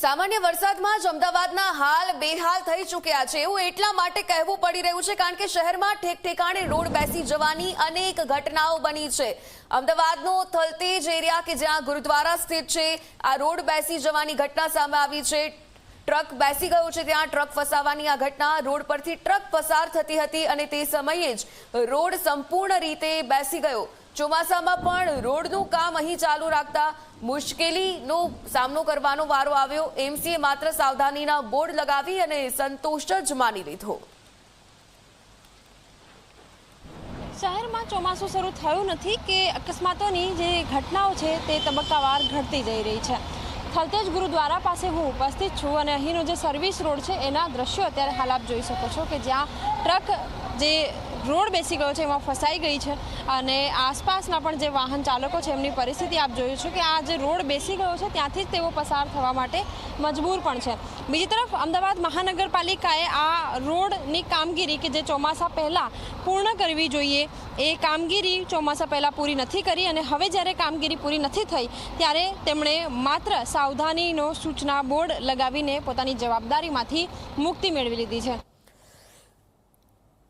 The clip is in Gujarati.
સામાન્ય વરસાદમાં જ અમદાવાદના હાલ બેહાલ થઈ ચૂક્યા છે એવું એટલા માટે કહેવું પડી રહ્યું છે કારણ કે શહેરમાં ઠેક ઠેકાણે રોડ બેસી જવાની અનેક ઘટનાઓ બની છે। અમદાવાદનો થલતેજ એરિયા કે જ્યાં ગુરુદ્વારા સ્થિત છે આ રોડ બેસી જવાની ઘટના સામે આવી છે। ટ્રક બેસી ગયો છે ત્યાં ટ્રક ફસાવાની આ ઘટના રોડ પરથી ટ્રક પસાર થતી હતી અને તે સમયે જ રોડ સંપૂર્ણ રીતે બેસી ગયો। ચોમાસામાં પણ રોડનું કામ અહીં ચાલુ રાખતા મુશ્કેલીનો સામનો કરવાનો વારો આવ્યો। એમસીએ માત્ર સાવધાનીના બોર્ડ લગાવી અને સંતોષ જ માની લીધો। શહેરમાં ચોમાસું શરૂ થયું નથી કે અકસ્માતોની જે ઘટનાઓ છે તે તબક્કાવાર ઘટતી જઈ રહી છે। થલતેજ ગુરુદ્વારા પાસે હું ઉપસ્થિત છું અને અહીંનો જે સર્વિસ રોડ છે એના દ્રશ્યો અત્યારે હાલ આપ જોઈ શકો છો કે જ્યાં ટ્રક જે રોડ બેસી ગયો છે એમાં ફસાઈ ગઈ છે અને આસપાસના પણ જે વાહન ચાલકો છે એમની પરિસ્થિતિ આપ જોયું છે કે આ જે રોડ બેસી ગયો છે ત્યાંથી જ તેઓ પસાર થવા માટે મજબૂર પણ છે। બીજી તરફ અમદાવાદ મહાનગરપાલિકાએ આ રોડની કામગીરી કે જે ચોમાસા પહેલાં પૂર્ણ કરવી જોઈએ એ કામગીરી ચોમાસા પહેલાં પૂરી નથી કરી અને હવે જ્યારે કામગીરી પૂરી નથી થઈ ત્યારે તેમણે માત્ર સાવધાનીનો સૂચના બોર્ડ લગાવીને પોતાની જવાબદારીમાંથી મુક્તિ મેળવી લીધી છે।